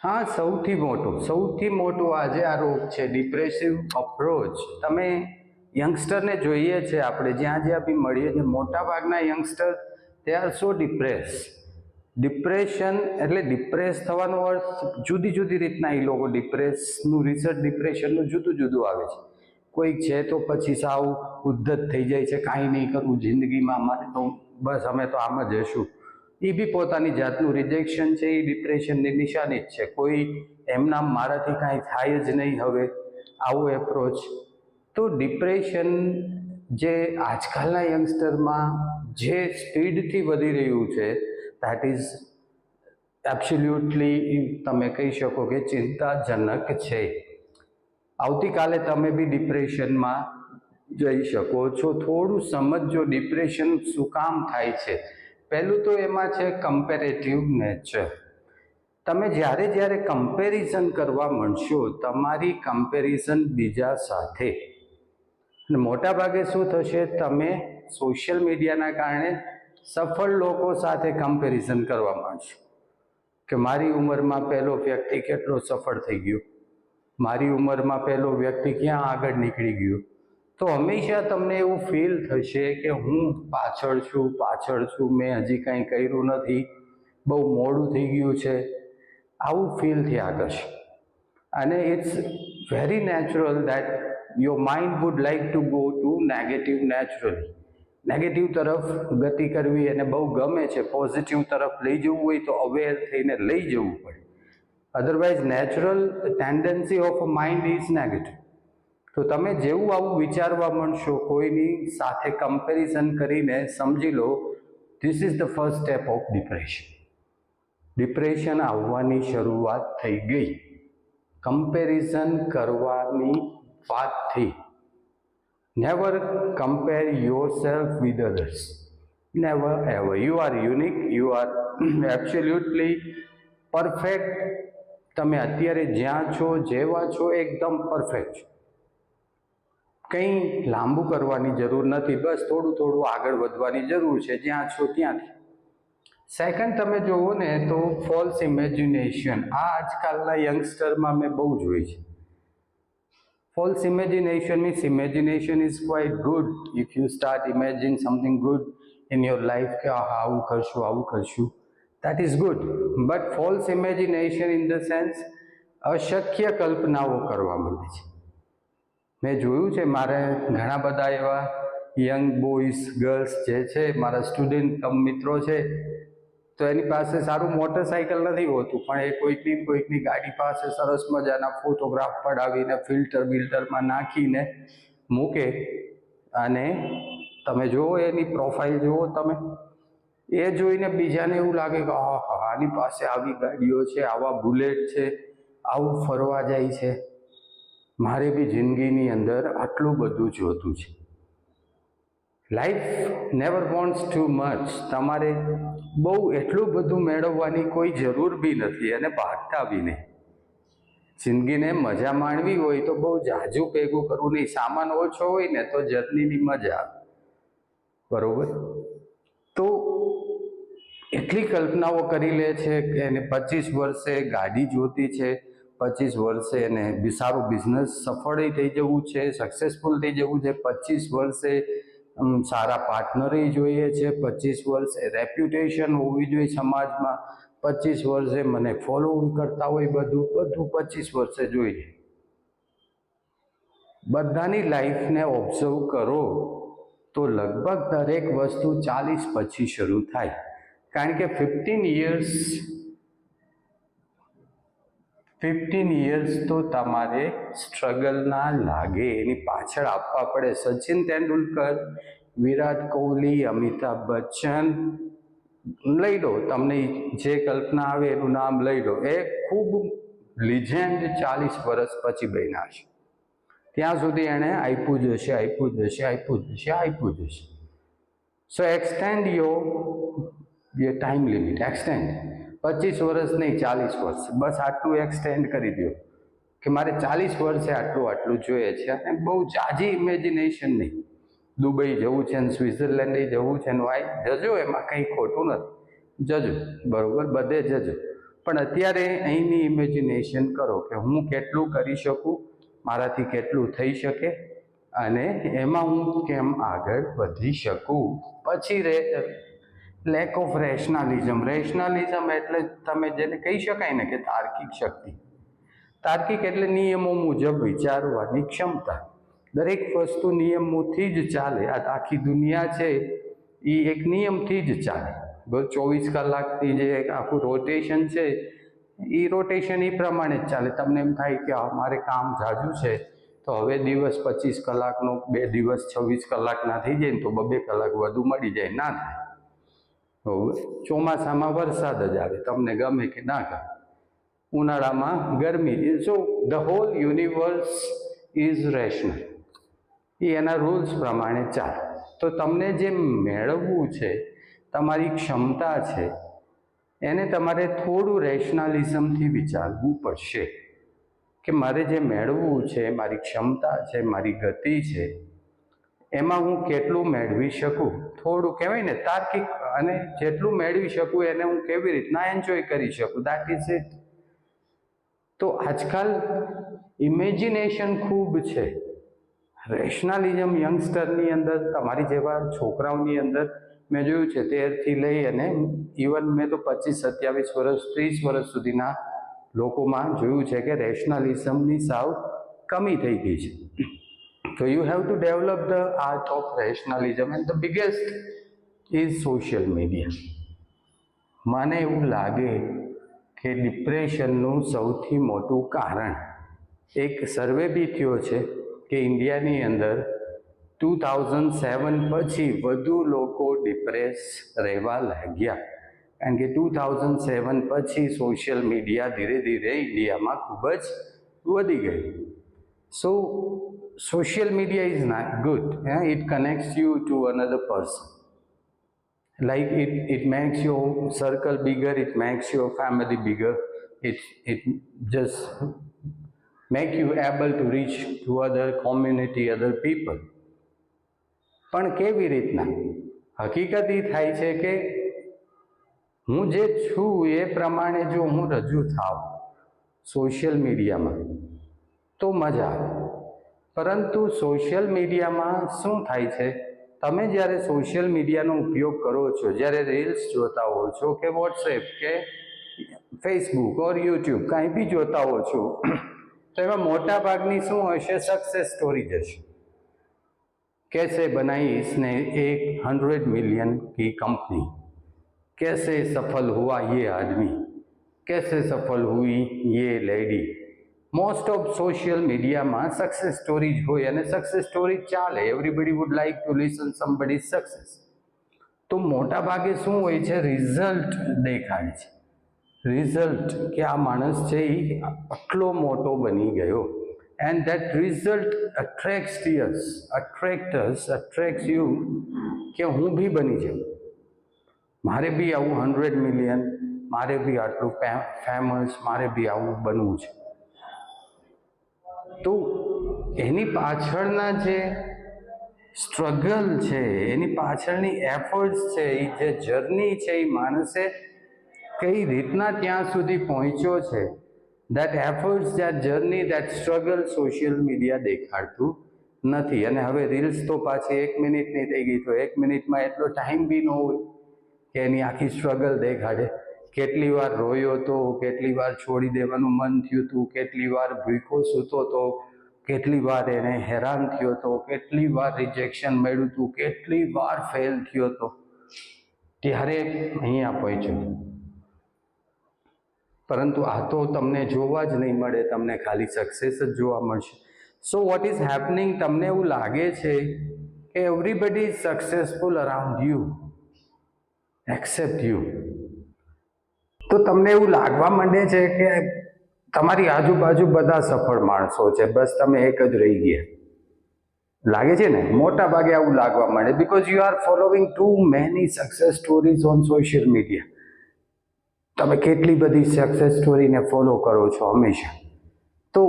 હા, સૌથી મોટું આજે આ રોગ છે ડિપ્રેસિવ અપ્રોચ. તમે યંગસ્ટરને જોઈએ છે, આપણે જ્યાં જ્યાં બી મળીએ છીએ, મોટા ભાગના youngster they are so depression એટલે ડિપ્રેસ થવાનો અર્થ જુદી જુદી રીતના એ લોકો ડિપ્રેસનું રિસર્ચ ડિપ્રેશનનું જુદું જુદું આવે છે. કોઈક છે તો પછી સાવ ઉદ્ધત થઈ જાય છે, કાંઈ નહીં કરવું જિંદગીમાં, અમારે તો બસ અમે તો આમ જ હશું. એ બી પોતાની જાતનું રિજેક્શન છે, એ ડિપ્રેશનની નિશાની જ છે. કોઈ એમના મારાથી કાંઈ થાય જ નહીં હવે, આવો એપ્રોચ. તો ડિપ્રેશન જે આજકાલના યંગસ્ટરમાં જે સ્પીડથી વધી રહ્યું છે, દેટ ઇઝ એબ્સોલ્યુટલી તમે કહી શકો કે ચિંતાજનક છે. આવતીકાલે તમે બી ડિપ્રેશનમાં જઈ શકો છો. થોડું સમજો ડિપ્રેશન શું કામ થાય છે. પહેલું તો એમાં છે કમ્પેરેટિવ નેચર. તમે જ્યારે કમ્પેરિઝન કરવા માંડશો, તમારી કમ્પેરિઝન બીજા સાથે, અને મોટા ભાગે શું થશે, તમે સોશિયલ મીડિયાના કારણે સફળ લોકો સાથે કમ્પેરિઝન કરવા માંડશો કે મારી ઉંમરમાં પહેલો વ્યક્તિ કેટલો સફળ થઈ ગયો, મારી ઉંમરમાં પહેલો વ્યક્તિ ક્યાં આગળ નીકળી ગયો. તો હંમેશા તમને એવું ફીલ થશે કે હું પાછળ છું, મેં હજી કંઈ કર્યું નથી, બહુ મોડું થઈ ગયું છે, આવું ફીલ થયા કરશે. અને it's very natural that your mind would like to go to negative naturally. Negative તરફ ગતિ કરવી એને બહુ ગમે છે. પોઝિટિવ તરફ લઈ જવું હોય તો અવેર થઈને લઈ જવું પડે. Otherwise natural tendency of a mind is negative. તો તમે જેવું આવું વિચારવા માંડશો, કોઈની સાથે કમ્પેરિઝન કરીને, સમજી લો this is the first step of depression. Depression આવવાની શરૂઆત થઈ ગઈ કમ્પેરિઝન કરવાની વાતથી. Never compare yourself with others, never ever. You are unique, you are absolutely perfect. તમે અત્યારે જ્યાં છો, જેવા છો, એકદમ પરફેક્ટ છો. કંઈ લાંબુ કરવાની જરૂર નથી, બસ થોડું આગળ વધવાની જરૂર છે જ્યાં છો ત્યાંથી. સેકન્ડ, તમે જુઓ ને તો ફોલ્સ ઇમેજિનેશન. આ આજકાલના યંગસ્ટરમાં મેં બહુ જોઈ છે. False imagination means imagination is quite good if you start imagine something good in your life કે આવું કરશું, that is good. But false imagination in the sense અશક્ય કલ્પનાઓ કરવા માંડે છે. મેં જોયું છે, મારે ઘણા બધા એવા યંગ બોયઝ ગર્લ્સ જે છે, મારા સ્ટુડન્ટ મિત્રો છે, તો એની પાસે સારું મોટરસાઇકલ નથી હોતું, પણ એ કોઈકની ગાડી પાસે સરસ મજાના ફોટોગ્રાફ પડાવીને ફિલ્ટરમાં નાખીને મૂકે. અને તમે જુઓ એની પ્રોફાઇલ જુઓ તમે, એ જોઈને બીજાને એવું લાગે કે આની પાસે આવી ગાડીઓ છે, આવા બુલેટ છે, આવું ફરવા જાય છે, મારે બી જિંદગીની અંદર આટલું બધું જોતું છે. Life never wants too much. તમારે બહુ એટલું બધું મેળવવાની કોઈ જરૂર બી નથી, અને ભાગતા બી નહીં. જિંદગીને મજા માણવી હોય તો બહુ ઝાઝું ભેગું કરવું નહીં. સામાન ઓછો હોય ને તો જર્નીની મજા આવે, બરોબર. તો એટલી કલ્પનાઓ કરી લે છે કે એને 25 વર્ષે ગાડી જોતી છે, 25 વર્ષે એને સારું બિઝનેસ સફળ થઈ જવું છે, સક્સેસફુલ થઈ જવું છે, 25 વર્ષે સારા પાર્ટનરે જોઈએ છે, 25 વર્ષે રેપ્યુટેશન હોવી જોઈએ સમાજમાં, 25 વર્ષે મને ફોલો કરતા હોય, બધું 25 વર્ષે જોઈએ. બધાની લાઈફને ઓબ્ઝર્વ કરો તો લગભગ દરેક વસ્તુ 40 પછી શરૂ થાય. કારણ કે 15 years તો તમારે સ્ટ્રગલ ના લાગે, એની પાછળ આપવા પડે. સચિન તેંડુલકર, વિરાટ કોહલી, અમિતાભ બચ્ચન, લઈ લો, તમને જે કલ્પના આવે એનું નામ લઈ લો. એ ખૂબ લિજેન્ડ 40 વર્ષ પછી બન્યા છે. ત્યાં સુધી એણે આપ્યું જ હશે. So extend your time limit. Extend 25 વર્ષ નહીં, 40 વર્ષ, બસ આટલું એક્સટેન્ડ કરી દો કે મારે 40 વર્ષે આટલું જોઈએ છે. અને બહુ જાજી ઇમેજિનેશન નહીં. દુબઈ જવું છે ને સ્વિટ્ઝરલેન્ડ જવું છે ને, જજો, એમાં કંઈ ખોટું નથી, જજો, બરોબર, બધે જજો. પણ અત્યારે અહીંની ઇમેજિનેશન કરો કે હું કેટલું કરી શકું, મારાથી કેટલું થઈ શકે અને એમાં હું કેમ આગળ વધી શકું. પછી લેક ઓફ રેશનાલિઝમ. રેશનાલિઝમ એટલે તમે જેને કહી શકાય ને કે તાર્કિક શક્તિ. તાર્કિક એટલે નિયમો મુજબ વિચારવાની ક્ષમતા. દરેક વસ્તુ નિયમોથી જ ચાલે. આ આખી દુનિયા છે એ એક નિયમથી જ ચાલે. 24 કલાકથી જે આખું રોટેશન છે એ રોટેશન એ પ્રમાણે જ ચાલે. તમને એમ થાય કે અમારે કામ ઝાઝું છે તો હવે દિવસ 25 કલાકનો 2 દિવસ 26 કલાકના થઈ જાય ને તો 2 કલાક વધુ મળી જાય. ના થાય. ચોમાસામાં વરસાદ જ આવે, તમને ગમે કે ના ગમે. ઉનાળામાં ગરમી. So the whole universe is rational. એ એના રૂલ્સ પ્રમાણે ચાલે. તો તમને જે મેળવવું છે, તમારી ક્ષમતા છે, એને તમારે થોડું રેશનાલિઝમથી વિચારવું પડશે કે મારે જે મેળવવું છે, મારી ક્ષમતા છે, મારી ગતિ છે, એમાં હું કેટલું મેળવી શકું. થોડું કહેવાય ને તાર્કિક, અને જેટલું મેળવી શકું એને હું કેવી રીતના એન્જોય કરી શકું. That is it. તો આજકાલ ઇમેજિનેશન ખૂબ છે. રેશનાલિઝમ યંગસ્ટરની અંદર, તમારી જેવા છોકરાઓની અંદર મેં જોયું છે 13 થી લઈ અને ઇવન મેં તો 25, 27 વર્ષ, 30 વર્ષ સુધીના લોકોમાં જોયું છે કે રેશનાલિઝમની સાવ કમી થઈ ગઈ છે. So you have to develop the art of rationalism, and the biggest is social media. મને એવું લાગે કે ડિપ્રેશનનું સૌથી મોટું કારણ, એક સર્વે બી થયો છે કે ઇન્ડિયાની અંદર 2007 પછી વધુ લોકો ડિપ્રેસ રહેવા લાગ્યા. કારણ કે 2007 પછી સોશિયલ મીડિયા ધીરે ધીરે ઇન્ડિયામાં ખૂબ જ વધી ગયું. સો social media is not good. It connects you to another person. Like it makes your circle bigger, it makes your family bigger, it just make you able to reach to other community, other people. પણ કેવી રીતના? હકીકત એ થાય છે કે હું જે છું એ પ્રમાણે જો હું રજૂ થાવ સોશિયલ મીડિયામાં તો મજા આવે. પરંતુ સોશિયલ મીડિયામાં શું થાય છે, તમે જ્યારે સોશિયલ મિડિયાનો ઉપયોગ કરો છો, જ્યારે રીલ્સ જોતા હો છો કે વોટ્સએપ કે ફેસબુક ઓર યુટ્યુબ કાંઈ બી જોતા હો છો, તો એમાં મોટા ભાગની શું હશે, સક્સેસ સ્ટોરી જશે. कैसे बनाई इसने 100 मिलियन की कंपनी, कैसे सफल हुआ ये आदमी, कैसे सफल हुई ये लेडी. મોસ્ટ ઓફ સોશિયલ મિડિયામાં સક્સેસ સ્ટોરી જ હોય અને સક્સેસ સ્ટોરી ચાલે. Everybody would like to listen somebody success. તો મોટા ભાગે શું હોય છે, રિઝલ્ટ દેખાય છે. રિઝલ્ટ કે આ માણસ છે એ આટલો મોટો બની ગયો. And that result attracts you કે હું બી બની જાઉં, મારે બી આવું 100 મિલિયન, મારે બી આટલું ફેમસ, મારે બી આવું બનવું છે. તો એની પાછળના જે સ્ટ્રગલ છે, એની પાછળની એફર્ટ્સ છે, એ જે જર્ની છે, એ માણસે કઈ રીતના ત્યાં સુધી પહોંચ્યો છે, that efforts, that journey, that struggle social media દેખાડતું નથી. અને હવે રીલ્સ તો પાછી 1 મિનિટની થઈ ગઈ, તો 1 મિનિટમાં એટલો ટાઈમ બી ન હોય કે એની આખી સ્ટ્રગલ દેખાડે. કેટલી વાર રોયો તો, કેટલી વાર છોડી દેવાનું મન થયું હતું, કેટલી વાર ભૂખ્યો સૂતો હતો, કેટલી વાર એને હેરાન થયો હતો, કેટલી વાર રિજેક્શન મળ્યું હતું, કેટલી વાર ફેલ થયો હતો, ત્યારે અહીંયા પહોંચ્યો. પરંતુ આ તો તમને જોવા જ નહીં મળે, તમને ખાલી સક્સેસ જ જોવા મળશે. સો વોટ ઇઝ હેપનિંગ, તમને એવું લાગે છે કે everybody is successful around you accept you. તો તમને એવું લાગવા માંડે છે કે તમારી આજુબાજુ બધા સફળ માણસો છે, બસ તમે એક જ રહી ગયા. લાગે છે ને, મોટા ભાગે આવું લાગવા માંડે, because you are following too many success stories on social media. તમે કેટલી બધી સક્સેસ સ્ટોરીને ફોલો કરો છો હંમેશા. તો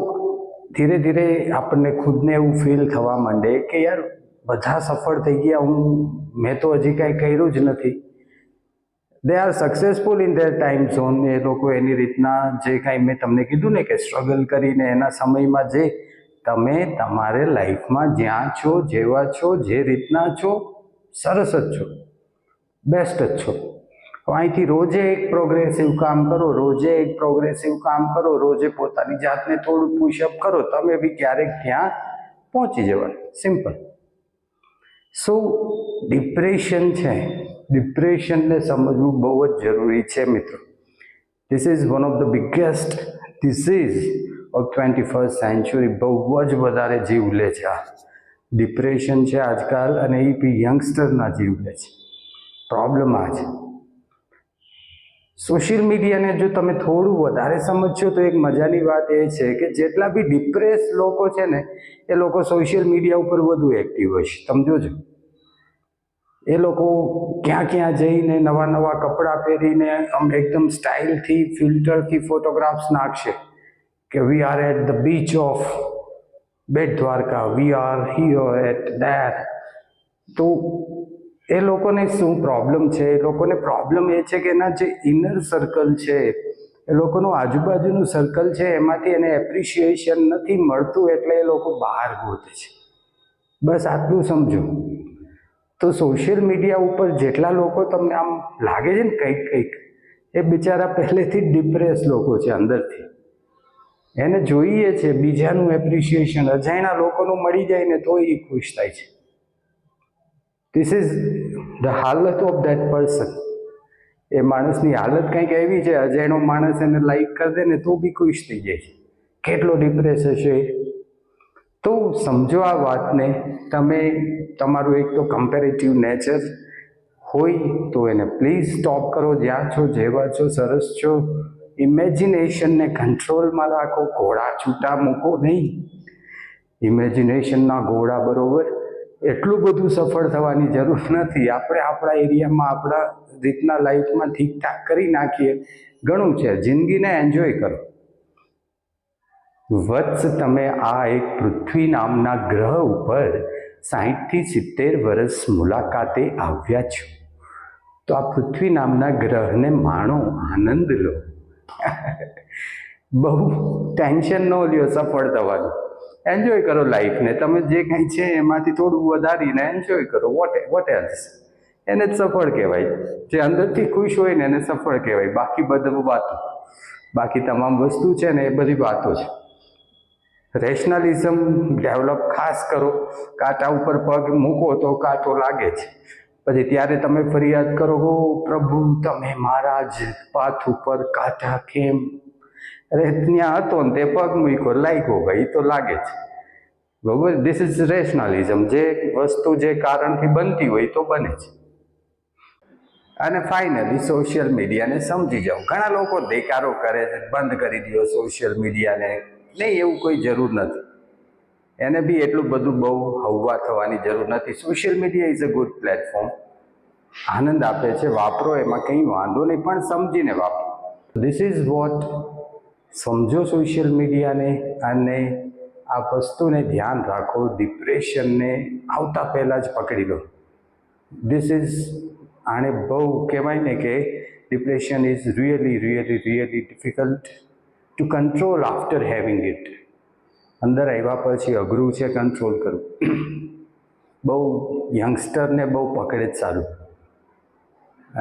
ધીરે ધીરે આપણને ખુદને એવું ફીલ થવા માંડે કે યાર બધા સફળ થઈ ગયા, મેં તો હજી કાંઈ કર્યું જ નથી. They are successful in their time zone. એ લોકો એની રીતના જે કાંઈ મેં તમને કીધું ને કે સ્ટ્રગલ કરીને એના સમયમાં જે તમે તમારે લાઈફમાં જ્યાં છો, જેવા છો, જે રીતના છો, સરસ જ છો, બેસ્ટ જ છો. અહીંથી રોજે એક પ્રોગ્રેસિવ કામ કરો, રોજે એક પ્રોગ્રેસિવ કામ કરો, રોજે પોતાની જાતને થોડું પુશઅપ કરો, તમે બી ક્યારેક ત્યાં પહોંચી જવાનું. સિમ્પલ. સો ડિપ્રેશન છે, ડિપ્રેશનને સમજવું બહુ જ જરૂરી છે મિત્રો. This is one of the biggest diseases of 21st century. બહુ જ વધારે જીવ લે છે આ ડિપ્રેશન છે આજકાલ, અને એ બી યંગસ્ટરના જીવ લે છે. પ્રોબ્લેમ આ છે. સોશિયલ મીડિયાને જો તમે થોડું વધારે સમજશો તો એક મજાની વાત એ છે કે જેટલા બી ડિપ્રેસ લોકો છે ને એ લોકો સોશિયલ મીડિયા ઉપર વધુ એક્ટિવ હશે. સમજો છો? એ લોકો ક્યાં ક્યાં જઈને નવા નવા કપડાં પહેરીને આમ એકદમ સ્ટાઇલથી ફિલ્ટરથી ફોટોગ્રાફ્સ નાખશે કે we are at the beach of Bet Dwarka, we are here at there. તો એ લોકોને શું પ્રોબ્લેમ છે? એ લોકોને પ્રોબ્લેમ એ છે કે એના જે ઇનર સર્કલ છે, એ લોકોનું આજુબાજુનું સર્કલ છે, એમાંથી એને એપ્રિશિએશન નથી મળતું, એટલે એ લોકો બહાર ગોતે છે. બસ આટલું સમજો. તો સોશિયલ મીડિયા ઉપર જેટલા લોકો તમને આમ લાગે છે ને કંઈક એ બિચારા પહેલેથી જ ડિપ્રેસ લોકો છે અંદરથી. એને જોઈએ છે બીજાનું એપ્રિશિએશન. અજાણ્યા લોકોનું મળી જાય ને તો એ ખુશ થાય છે. ધીસ ઇઝ ધ હાલત ઓફ ધેટ પર્સન. એ માણસની હાલત કંઈક એવી છે, અજાણ્યો માણસ એને લાઈક કરી દે ને તો બી ખુશ થઈ જાય છે. કેટલો ડિપ્રેસ હશે. તો સમજો આ વાતને. તમે તમારું એક તો કમ્પેરેટિવ નેચર હોય તો એને પ્લીઝ સ્ટોપ કરો. જ્યાં છો, જેવા છો, સરસ છો. ઇમેજિનેશનને કંટ્રોલમાં રાખો. ઘોડા છૂટા મૂકો નહીં. ઇમેજિનેશનના ઘોડા બરોબર એટલું બધું સફળ થવાની જરૂર નથી. આપણે આપણા એરિયામાં આપણા રીતના લાઈફમાં ઠીકઠાક કરી નાખીએ, ઘણું છે. જિંદગીને એન્જોય કરો. વત્સ, તમે આ એક પૃથ્વી નામના ગ્રહ ઉપર 60થી 70 વર્ષ મુલાકાતે આવ્યા છો. તો આ પૃથ્વી નામના ગ્રહને માણો, આનંદ લો. બહુ ટેન્શન ન લ્યો સફળ થવાનું. એન્જોય કરો લાઈફને. તમે જે કંઈ છે એમાંથી થોડું વધારીને એન્જોય કરો. Vote else? એને જ સફળ કહેવાય. જે અંદરથી ખુશ હોય ને એને સફળ કહેવાય. બાકી બધું વાતો, બાકી તમામ વસ્તુ છે ને એ બધી વાતો છે. રેશનલિઝમ ડેવલપ ખાસ કરો. કાંટા ઉપર પગ મૂકો તો કાંટો લાગે છે. પછી ત્યારે તમે ફરિયાદ કરો, હો પ્રભુ તમે મારા જ પાથ ઉપર કાંટા કેમ? અરે ત્યાં હતો ને તે પગ મૂક્યો, લાગ્યો ભાઈ, તો લાગે છે. બરોબર? This is rationalism. જે વસ્તુ જે કારણથી બનતી હોય તો બને છે. અને ફાઇનલી સોશિયલ મીડિયાને સમજી જાઓ. ઘણા લોકો દેકારો કરે છે, બંધ કરી દો સોશિયલ મીડિયાને. નહીં, એવું કોઈ જરૂર નથી. એને બી એટલું બધું બહુ હવા થવાની જરૂર નથી. Social media is a good platform. આનંદ આપે છે, વાપરો, એમાં કંઈ વાંધો નહીં, પણ સમજીને વાપરો. This is what. સમજો સોશિયલ મીડિયાને અને આ વસ્તુને ધ્યાન રાખો. ડિપ્રેશનને આવતા પહેલાં જ પકડી લો. ધીસ ઇઝ, આને બહુ કહેવાય ને કે depression is really difficult to control after having it. અંદર આવ્યા પછી અઘરું છે કંટ્રોલ કરવું. બહુ યંગસ્ટરને બહુ પકડે જ સારું,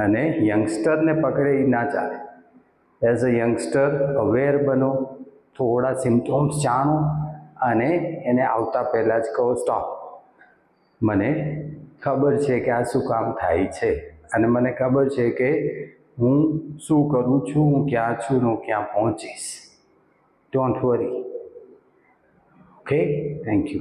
અને યંગસ્ટરને પકડે એ ના ચાલે. એઝ અ યંગસ્ટર અવેર બનો, થોડા સિમ્ટોમ્સ જાણો અને એને આવતા પહેલાં જ કહો સ્ટોપ. મને ખબર છે કે આ શું કામ થાય છે, અને મને ખબર છે કે હું શું કરું છું, હું ક્યાં છું, હું ક્યાં પહોંચીશ. Don't worry. Okay, thank you.